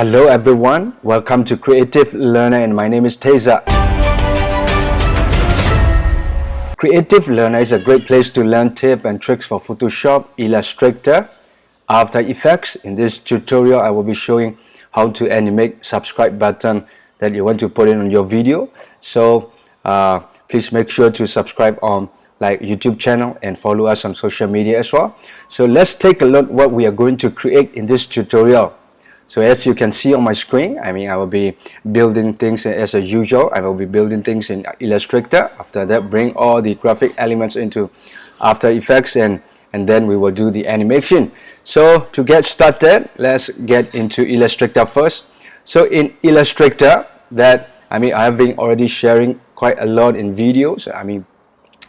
Hello everyone, welcome to Creative Learner and my name is Teza. Creative Learner is a great place to learn tips and tricks for Photoshop, Illustrator, After Effects. In this tutorial, I will be showing how to animate subscribe button that you want to put in on your video. So please make sure to subscribe on YouTube channel and follow us on social media as well. So let's take a look what we are going to create in this tutorial. So as you can see on my screen, I will be building things as usual. I will be building things in Illustrator. After that, bring all the graphic elements into After Effects and then we will do the animation. So to get started, let's get into Illustrator first. So in Illustrator, I have been already sharing quite a lot in videos.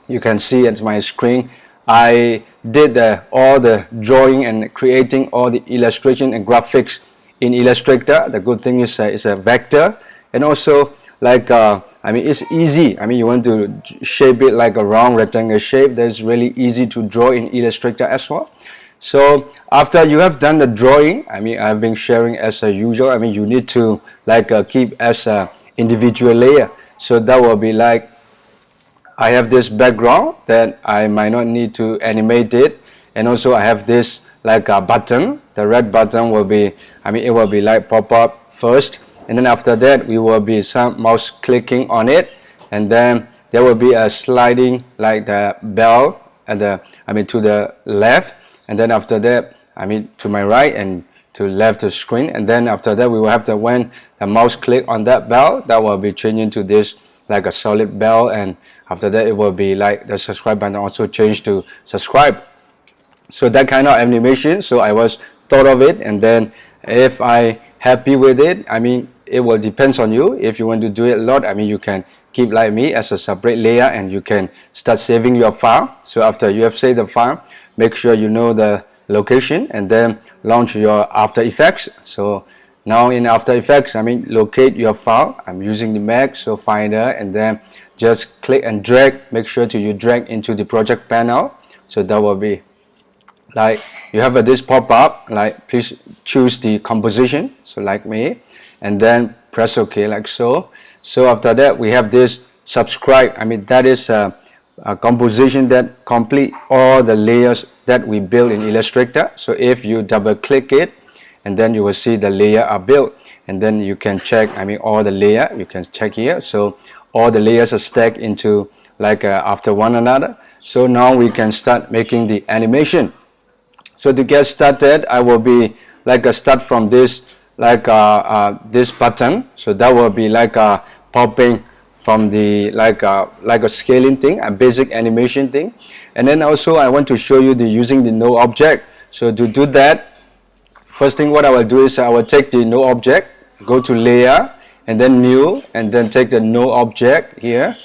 You can see at my screen, I did all the drawing and creating all the illustration and graphics in Illustrator. The good thing is it's a vector, and also it's easy. You want to shape it like a round rectangle shape. That's really easy to draw in Illustrator as well. So after you have done the drawing, I've been sharing as usual. You need to keep as a individual layer. So that will be like, I have this background that I might not need to animate it, and also I have this like a button. The red button will be, it will be like pop up first, and then after that we will be some mouse clicking on it, and then there will be a sliding like the bell at the to the left, and then after that to my right and to left the screen, and then after that we will have when the mouse click on that bell, that will be changing to this like a solid bell, and after that it will be like the subscribe button also change to subscribe. So that kind of animation, so I was thought of it, and then if I happy with it, it will depends on you. If you want to do it a lot, you can keep like me as a separate layer, and you can start saving your file. So after you have saved the file, make sure you know the location, and then launch your After Effects. So now in After Effects, locate your file. I'm using the Mac, so Finder, and then just click and drag. Make sure you drag into the project panel. So that will be like you have this pop-up, please choose the composition, so like me, and then press OK like so. So after that we have this subscribe. That is a composition that complete all the layers that we build in Illustrator. So if you double click it, and then you will see the layer are built, and then you can check all the layer, you can check here. So all the layers are stacked into after one another. So now we can start making the animation. So to get started, I will be start from this this button. So that will be popping from the a scaling thing, a basic animation thing. And then also I want to show you using the no object. So to do that, first thing what I will do is I will take the no object, go to layer, and then new, and then take the no object here.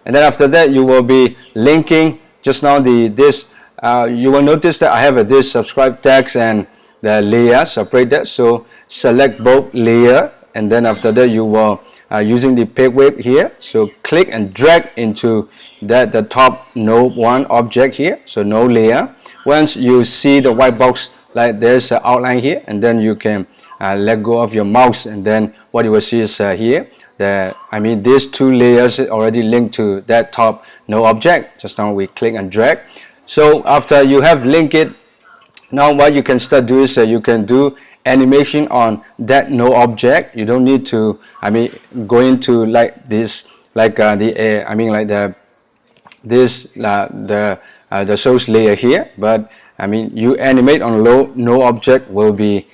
And then after that you will be linking just now this. You will notice that I have this subscribe text and the layer separated. So select both layer, and then after that you will using the pick whip here. So click and drag into the top no one object here. So no layer. Once you see the white box, there's an outline here, and then you can let go of your mouse, and then what you will see is here these two layers already linked to that top no object. Just now we click and drag. So after you have linked it, now what you can start do is you can do animation on that no object. You don't need to go into this the source layer here, but you animate on no object will be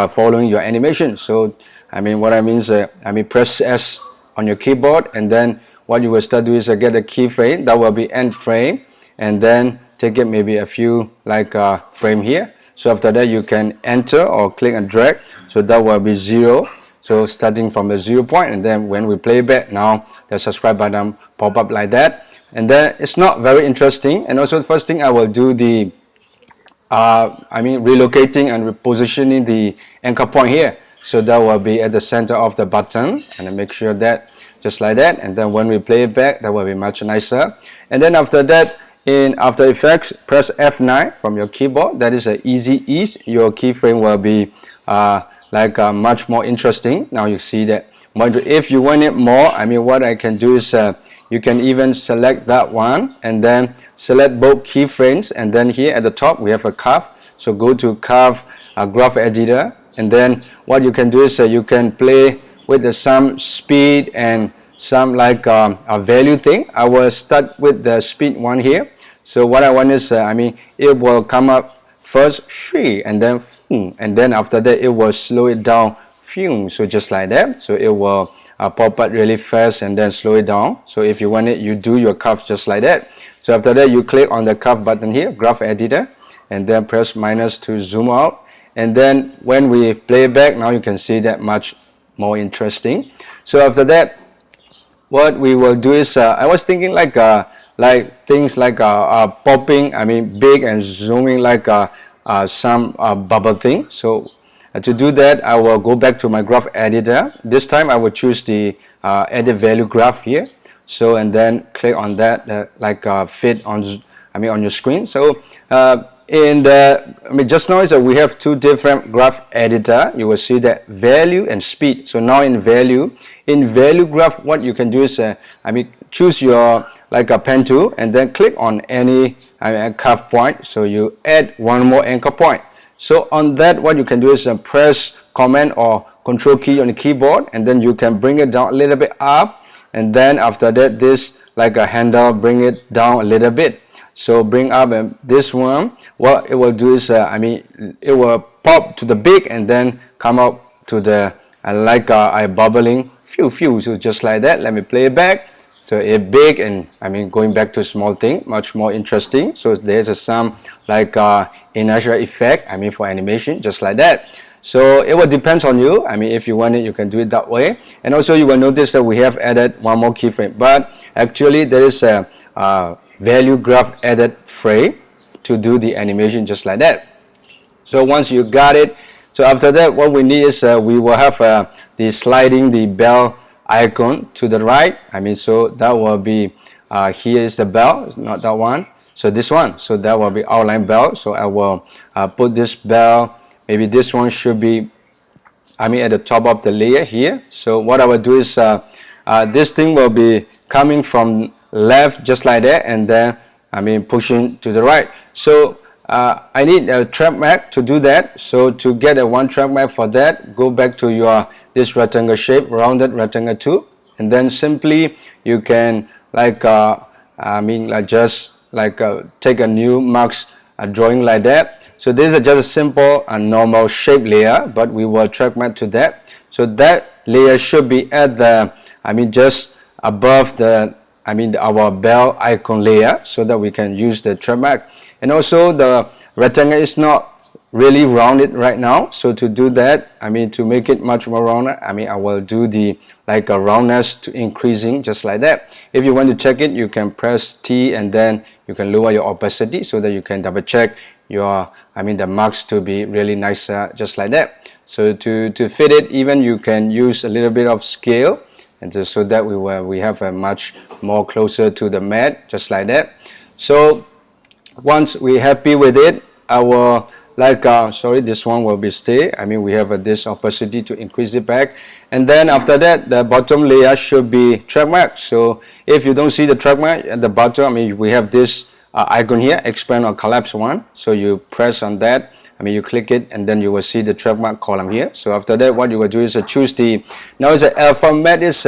following your animation. So what I mean is press S on your keyboard, and then what you will start do is get a keyframe that will be end frame, and then take it maybe a few frame here. So after that you can enter or click and drag, so that will be 0. So starting from the 0 point, and then when we play back, now the subscribe button pop up like that. And then it's not very interesting. And also the first thing I will do the relocating and repositioning the anchor point here. So that will be at the center of the button, and then make sure that just like that. And then when we play it back, that will be much nicer. And then after that, in After Effects, press F9 from your keyboard. That is an easy ease. Your keyframe will be like much more interesting. Now you see that. If you want it more, I mean, what I can do is you can even select that one and then select both keyframes, and then here at the top we have a curve. So go to curve graph editor, and then what you can do is you can play with some speed and some like a value thing. I will start with the speed one here. So what I want is I mean, it will come up first 3 and then after that it will slow it down, so just like that. So it will pop up really fast and then slow it down. So if you want it, you do your curve just like that. So after that you click on the curve button here, graph editor, and then press minus to zoom out, and then when we play back, now you can see that much more interesting. So after that, what we will do is I was thinking like things like popping, I mean big, and zooming like some bubble thing. So to do that, I will go back to my graph editor. This time I will choose the edit value graph here. So and then click on that like fit on, I mean on your screen. So in the, I mean just now is that we have two different graph editor. You will see that value and speed. So now in value graph, what you can do is I mean choose your like a pen tool and then click on any curve point. So you add one more anchor point. So on that, what you can do is press Command or Control key on the keyboard, and then you can bring it down a little bit up, and then after that this like a handle, bring it down a little bit. So bring up this one, what it will do is I mean it will pop to the big and then come up to the like a bubbling few. So just like that. Let me play it back. So it big and I mean going back to small thing, much more interesting. So there's some like inertia effect, I mean for animation, just like that. So it will depends on you. I mean if you want it, you can do it that way. And also you will notice that we have added one more keyframe, but actually there is a value graph added frame to do the animation just like that. So once you got it, so after that what we need is we will have the sliding the bell icon to the right. I mean so that will be here is the bell, not that one, so this one. So that will be outline bell. So I will put this bell, maybe this one should be I mean at the top of the layer here. So what I will do is this thing will be coming from left just like that, and then I mean pushing to the right. So I need a track map to do that. So to get a one track map for that, go back to your this rectangle shape, rounded rectangle tool, and then simply you can like I mean like just like take a new marks drawing like that. So this is just a simple and normal shape layer, but we will track map to that. So that layer should be at the I mean just above the I mean our bell icon layer, so that we can use the track map. And also the rectangle is not really rounded right now, so to do that, I mean to make it much more rounded, I mean I will do the like a roundness to increasing just like that. If you want to check it, you can press T and then you can lower your opacity so that you can double check your I mean the marks to be really nice just like that. So to fit it, even you can use a little bit of scale, and just so that we have a much more closer to the mat just like that. So once we're happy with it, I will like sorry, this one will be stay. I mean we have this opacity to increase it back, and then after that the bottom layer should be track mark. So if you don't see the track mark at the bottom, I mean we have this icon here, expand or collapse one. So you press on that, I mean you click it, and then you will see the track mark column here. So after that what you will do is choose the, now is the format is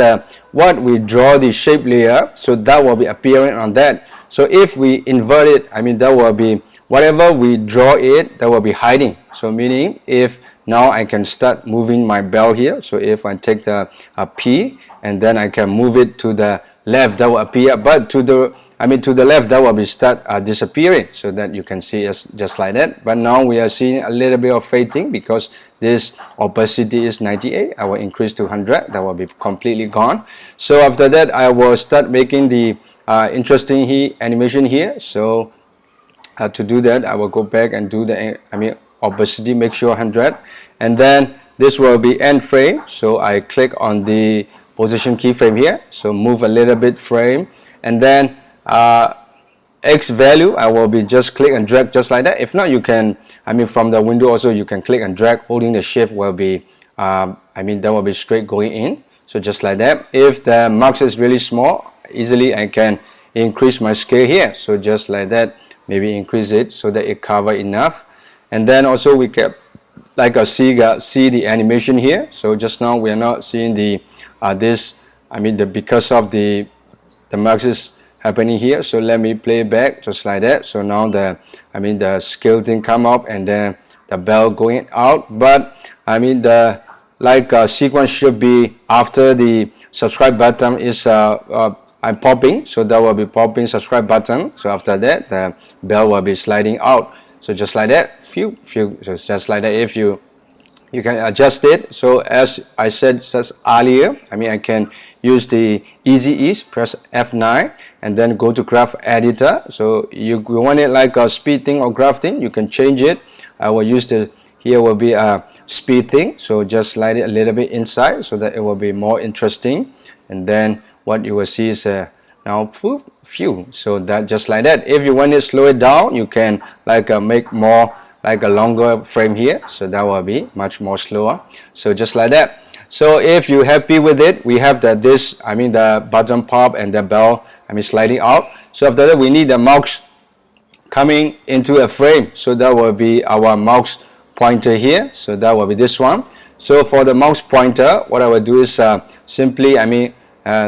what we draw the shape layer, so that will be appearing on that. So if we invert it, I mean that will be whatever we draw it, that will be hiding. So meaning if now I can start moving my bell here, so if I take the P and then I can move it to the left, that will appear, but to the I mean to the left that will be start disappearing, so that you can see us just like that. But now we are seeing a little bit of fading because this opacity is 98. I will increase to 100, that will be completely gone. So after that I will start making the interesting animation here. So to do that I will go back and do the I mean opacity, make sure 100, and then this will be end frame. So I click on the position keyframe here, so move a little bit frame, and then X value I will be just click and drag just like that. If not, you can I mean from the window also you can click and drag, holding the shift will be I mean that will be straight going in. So just like that. If the marks is really small, easily I can increase my scale here. So just like that, maybe increase it so that it cover enough. And then also we can like see the animation here. So just now we are not seeing the this, I mean because of the marks is happening here. So let me play back just like that. So now the scale thing come up and then the bell going out, but I mean the sequence should be after the subscribe button is I'm popping, so that will be popping subscribe button. So after that the bell will be sliding out. So just like that, so just like that. If you can adjust it. So as I said just earlier, I mean I can use the easy ease, press F9 and then go to graph editor. So you want it like a speed thing or graph thing, you can change it. I will use the, here will be a speed thing, so just slide it a little bit inside so that it will be more interesting. And then what you will see is now few, so that just like that. If you want to slow it down, you can make more like a longer frame here, so that will be much more slower. So just like that. So if you're happy with it, we have that this, I mean the button pop and the bell, I mean sliding out. So after that we need the mouse coming into a frame, so that will be our mouse pointer here. So that will be this one. So for the mouse pointer, what I will do is simply, I mean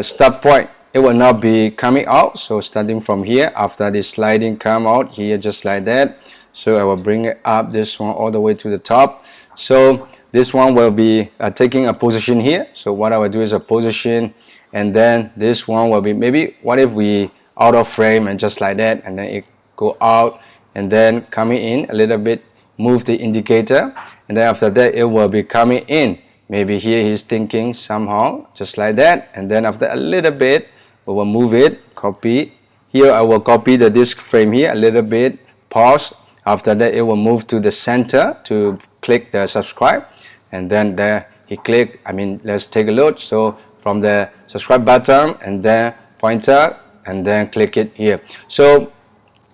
start point, it will not be coming out. So starting from here, after the sliding come out here just like that. So I will bring it up, this one all the way to the top. So this one will be taking a position here. So what I will do is a position, and then this one will be, maybe what if we out of frame and just like that, and then it go out and then coming in a little bit, move the indicator, and then after that it will be coming in. Maybe here he's thinking somehow just like that, and then after a little bit we will move it, copy. Here I will copy the disk frame here a little bit, pause. After that it will move to the center to click the subscribe, and then there he click, I mean let's take a look. So from the subscribe button and then pointer and then click it here. So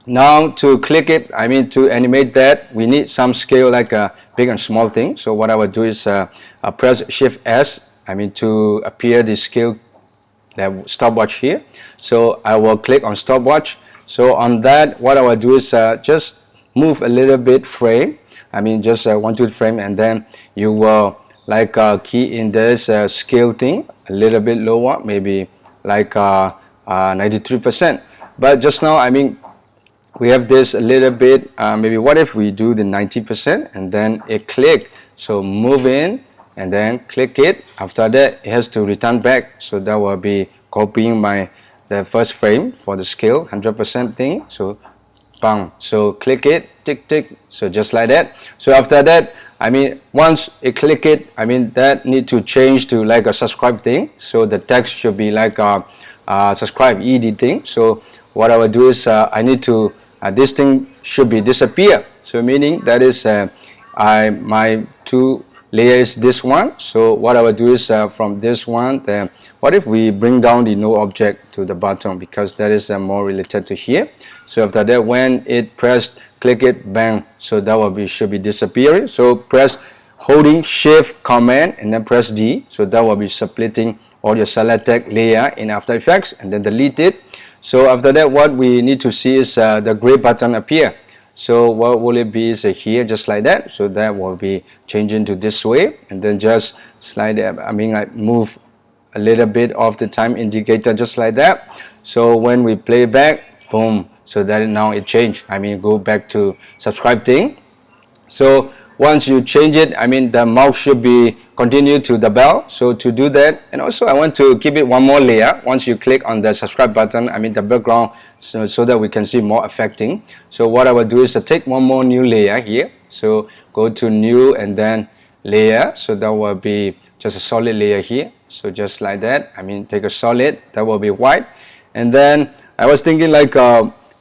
now to click it, I mean to animate that, we need some scale like a big and small thing. So what I will do is press Shift S, I mean to appear the scale, that stopwatch here. So I will click on stopwatch. So on that, what I will do is just move a little bit frame, I mean just 1 2 frame, and then you will key in this scale thing a little bit lower, maybe like 93%. But just now, I mean we have this a little bit, maybe what if we do the 90% and then it click. So move in and then click it. After that it has to return back, so that will be copying the first frame for the scale 100% thing. So bang, so click it, tick tick, so just like that. So after that, I mean once it click it, I mean that need to change to like a subscribe thing. So the text should be like a subscribe ed thing. So what I will do is I need to this thing should be disappear. So meaning that is my two layer is this one. So what I will do is from this one, then what if we bring down the no object to the bottom, because that is more related to here. So after that, when it pressed click it, bang, so that will be should be disappearing. So press holding Shift Command and then press D, so that will be splitting all your selected layer in After Effects, and then delete it. So after that, what we need to see is the gray button appear. So what will it be is here, just like that. So that will be changing to this way, and then just slide it, I mean like move a little bit of the time indicator just like that. So when we play back, boom, so that now it changed, I mean go back to subscribe thing. So once you change it, I mean the mouse should be continue to the bell. So to do that, and also I want to keep it one more layer. Once you click on the subscribe button, I mean the background, so that we can see more affecting. So what I will do is to take one more new layer here. So go to new and then layer, so that will be just a solid layer here. So just like that, I mean take a solid, that will be white. And then I was thinking like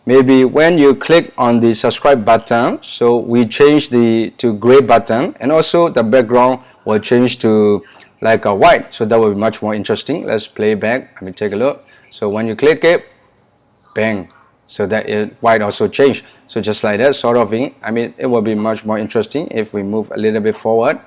maybe when you click on the subscribe button, so we change to gray button, and also the background will change to like a white, so that will be much more interesting. Let's play back, let me take a look. So when you click it, bang, so that it white also change. So just like that sort of thing, I mean it will be much more interesting if we move a little bit forward.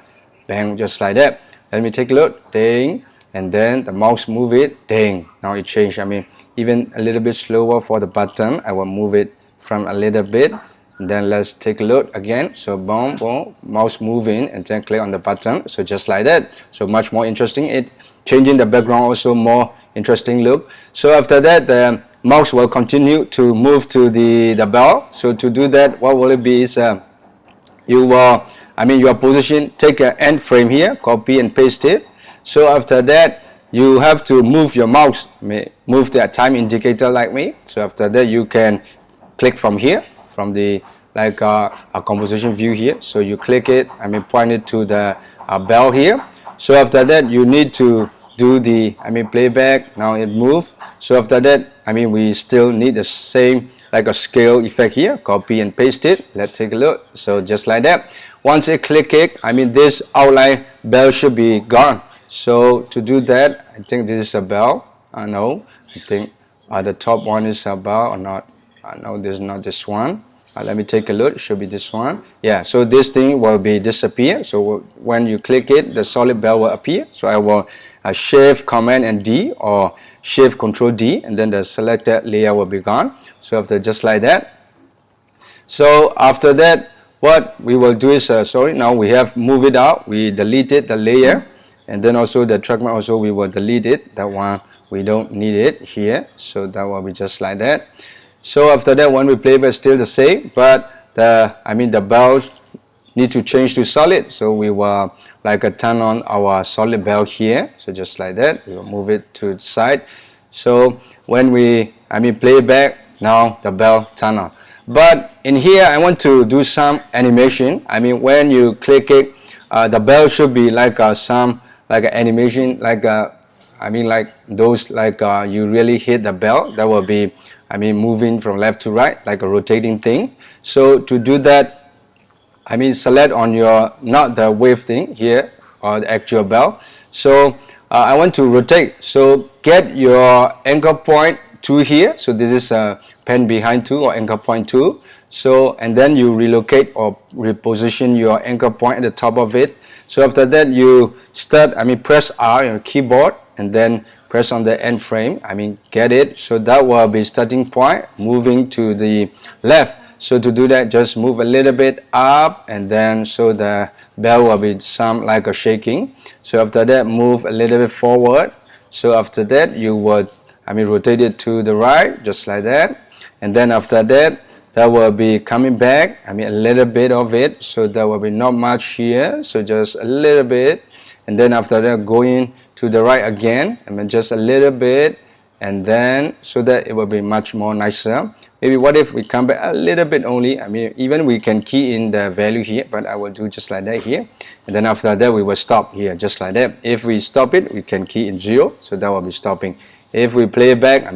bang, just like that. Let me take a look, ding, and then the mouse move it, ding. Now it changed. I mean, even a little bit slower for the button. I will move it from a little bit. Then let's take a look again. So boom, boom, mouse moving, and then click on the button. So just like that. So much more interesting. It changing the background also more interesting look. So after that, the mouse will continue to move to the bell. So to do that, what will it be is you will, your position, take an end frame here, copy and paste it. So after that, you have to move your mouse, move the time indicator like me. So after that, you can click from here, from the a composition view here. So you click it, point it to the bell here. So after that, you need to do the playback. Now it moves. So after that, we still need the same like a scale effect here, copy and paste it. Let's take a look. So just like that, once I click it, this outline bell should be gone. So to do that, I think this is a bell. No, I think the top one is a bell or not. No, this is not this one. Let me take a look. It should be this one. Yeah, so this thing will be disappear. So when you click it, the solid bell will appear. So I will shift command and D, or shift control D, and then the selected layer will be gone. So after just like that. So after that, what we will do is now we have moved it out. We deleted the layer, and then also the trackmark also we will delete it. That one we don't need it here. So that will be just like that. So after that, when we play back, still the same, but the bells need to change to solid. So we will turn on our solid bell here. So just like that, we will move it to the side. So when we play back, now the bell turn on. But in here, I want to do some animation. When you click it, the bell should be some an animation, like those you really hit the bell. That will be moving from left to right, like a rotating thing. So to do that, select on your, not the wave thing here, or the actual bell. So I want to rotate. So get your anchor point to here. So this is a pen behind 2 or anchor point 2. So, and then you relocate or reposition your anchor point at the top of it. So after that, you start, press R on your keyboard, and then press on the end frame, get it. So that will be starting point, moving to the left. So to do that, just move a little bit up, and then so the bell will be some like a shaking. So after that, move a little bit forward. So after that, you would rotate it to the right, just like that. And then after that, that will be coming back, a little bit of it. So there will be not much here, so just a little bit. And then after that, going to the right again, just a little bit, and then so that it will be much more nicer. Maybe what if we come back a little bit only, even we can key in the value here, but I will do just like that here. And then after that, we will stop here, just like that. If we stop it, we can key in 0, so that will be stopping. If we play it back,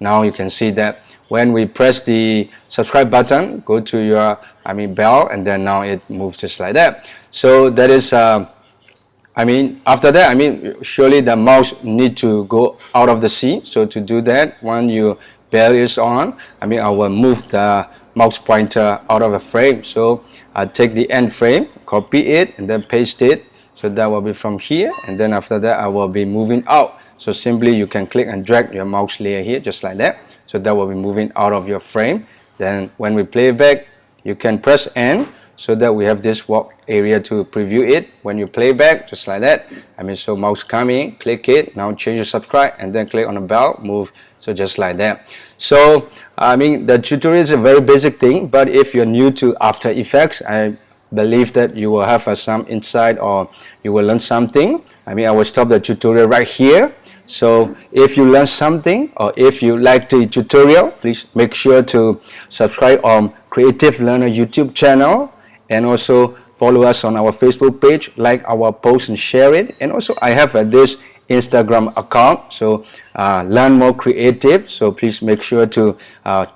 now you can see that when we press the subscribe button, go to your bell, and then now it moves just like that. So that is after that, surely the mouse need to go out of the scene. So to do that, when your bell is on, I will move the mouse pointer out of the frame. So I take the end frame, copy it, and then paste it. So that will be from here, and then after that, I will be moving out. So simply you can click and drag your mouse layer here, just like that. So that will be moving out of your frame. Then when we play back, you can press N, so that we have this walk area to preview it. When you play back, just like that, so mouse coming, click it, now change your subscribe, and then click on the bell, move, so just like that. So the tutorial is a very basic thing, but if you're new to After Effects, I believe that you will have some insight, or you will learn something. I will stop the tutorial right here. So if you learn something, or if you like the tutorial, please make sure to subscribe on Creative Learner YouTube channel, and also follow us on our Facebook page, like our post and share it. And also I have this Instagram account, so learn more creative. So please make sure to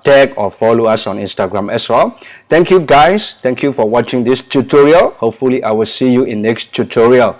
tag or follow us on Instagram as well. Thank you guys. Thank you for watching this tutorial. Hopefully I will see you in next tutorial.